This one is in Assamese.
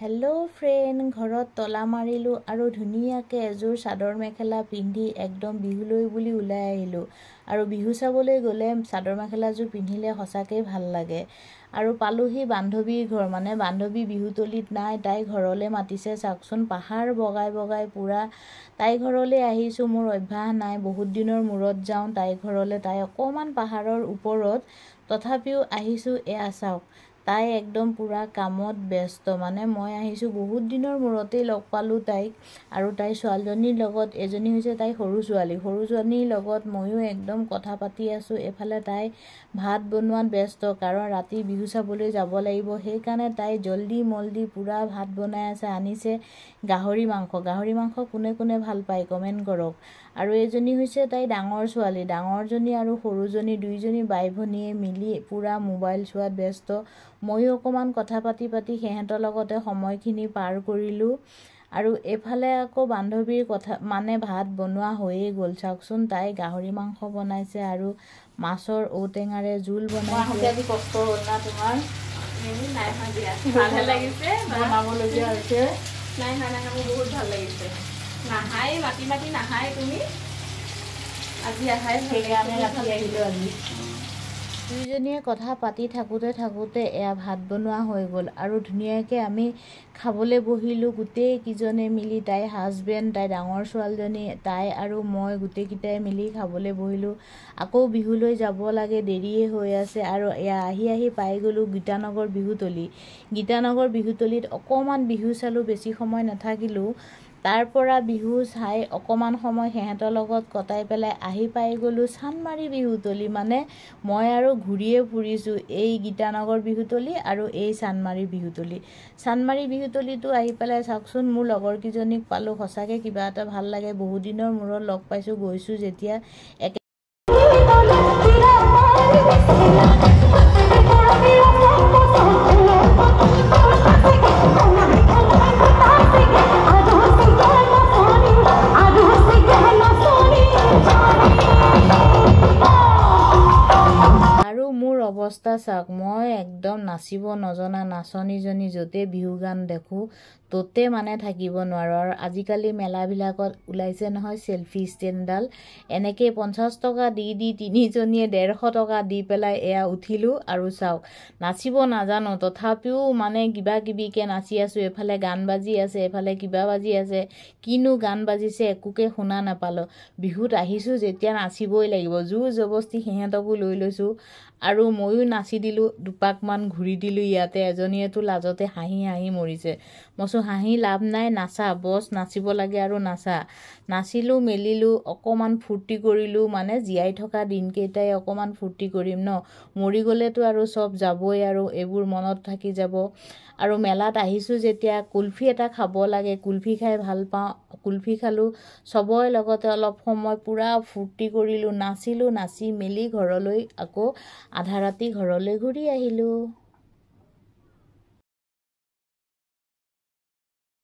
हेलो फ्रेंड घरत तला मारिलु आरो धुनियाके एजोर चादर मेखेला पिंधि एकदम बिहुলৈ বুলি উলাই আহিলো आरो बिहु চাবলৈ গলে চাদৰ মেখেলাযোৰ পিন্ধিলে হসাকে ভাল লাগে आरो पालुही बान्धवीर घर माने बान्धवी बिहुतलित নাই তাই ঘৰলে মাতিছে চাকচোন পাহাৰ বগাই বগাই পুৰা তাই ঘৰলে আহিছো মোৰ অভ্যাস নাই বহুত দিনৰ মূৰত যাওঁ তাই ঘৰলে তাই অকমান পাহাৰৰ ওপৰত তথাপিও আহিছো এয়া চাওক তাই একদম পুৰা কামত ব্যস্ত মানে মই আহিছো বহুত দিনৰ মূৰতে লগ পালো তাইক আৰু তাই ছোৱালীজনীৰ লগত এজনী হৈছে তাই সৰু ছোৱালীৰ লগত ময়ো একদম কথা পাতি আছো এফালে তাই ভাত বনোৱাত ব্যস্ত কাৰণ ৰাতি বিহু চাবলৈ যাব লাগিব সেই কাৰণে তাই জলদি মলদি পুৰা ভাত বনাই আছে আনিছে গাহৰি মাংস কোনে কোনে ভাল পায় কমেন্ট কৰক আৰু এজনী হৈছে তাই ডাঙৰ ছোৱালী ডাঙৰজনী আৰু সৰুজনী দুইজনী বাই ভনীয়ে মিলি পুৰা মোবাইল চোৱাত ব্যস্ত ময়ো অকমান কথা পাতি হেহঁতৰ লগতে সময়খিনি পাৰ কৰিলো আৰু এফালে আকৌ বান্ধৱীৰ কথা মানে ভাত বনোৱা হৈয়ে গল চাওকচোন তাই গাহৰি মাংস বনাইছে আৰু মাছৰ ঔটেঙাৰে জোল বনাইছে আজি কষ্ট হ'ল না তোমাৰ নাই ভাজিয়া ভাল লাগিছে বনাবলগীয়া হৈছে নাই মোৰ বহুত ভাল লাগিছে নাহাই মাটি নাহাই তুমি আজি আহাই সেইকাৰণে ৰাতি আহিলো আজি দুইজনীয়ে কথা পাতি থাকোতে এয়া ভাত বনোৱা হৈ গল আৰু ধুনিয়াকে আমি খাবলৈ বহিলো গোটেই কিজনে মিলি তাই হাজবেণ্ড তাই ডাঙৰ ছোৱালীজনী তাই আৰু মই গোটেই কিটাই মিলি খাবলৈ বহিলো আকৌ বিহুলৈ যাব লাগে দেৰিয়ে হৈ আছে আৰু এয়া আহি পাই গলো গীতানগৰ বিহুতলিত অকমান বিহু চালো বেছি সময় নাথাকিলো তাৰ পৰা বিহু চাই অকমান সময় হেহঁতৰ লগত কটাই পেলাই আহি পাই গলো চানমাৰি বিহুতলি মানে মই আৰু ঘুৰিয়ে ফুৰিছো এই গীতানগৰ বিহুতলি আৰু এই চানমাৰি বিহুতলিটো আহি পেলাই চাওকচোন মোৰ লগৰ কিজনীক পালো হসাকে কিবা এটা ভাল লাগে বহুত দিনৰ মূৰত লগ পাইছো গৈছো যেতিয়া অৱস্থা চাওক মই একদম নাচিব নজনা নাচনীজনী যতে বিহু গান দেখো ততে মানে থাকিব নোৱাৰো আৰু আজিকালি মেলাবিলাকত ওলাইছে নহয় সেলফি ষ্টেণ্ডডাল এনেকে 50 টকা দি তিনিজনীয়ে 150 টকা দি পেলাই এয়া উঠিলো আৰু চাওক নাচিব নাজানো তথাপিও মানে কিবা কিবিকে নাচি আছো এফালে গান বাজি আছে এফালে কিবা বাজি আছে কিনো গান বাজিছে একোকে শুনা নাপালো বিহুত আহিছো যেতিয়া নাচিবই লাগিব জোৰ জবস্তি হেহঁতকো লৈ লৈছো আৰু ময়ো নাচি দিলো দুপাকমান ঘুৰি দিলো ইয়াতে এজনীয়েটো লাজতে হাঁহি মৰিছে মসু হাঁহি লাভ নাই নাচা বস নাচিব লাগে আৰু নাচিলো মেলিলো অকমান ফুৰ্তি কৰিলো মানে জিয়াই থকা দিনকেইটাই অকমান ফুৰ্তি কৰিম ন মৰি গলেতো আৰু সব যাবই আৰু এইবোৰ মনত থাকি যাব আৰু মেলাত আহিছো যেতিয়া কুলফি এটা খাব লাগে কুলফি খাই ভাল পাওঁ কুলফি খালো সবৰে লগতে অলপ সময় পুৰা ফুৰ্তি কৰিলো নাচিলো নাচি মেলি ঘৰলৈ আকৌ আধা ৰাতি ঘৰলৈ ঘূৰি আহিলো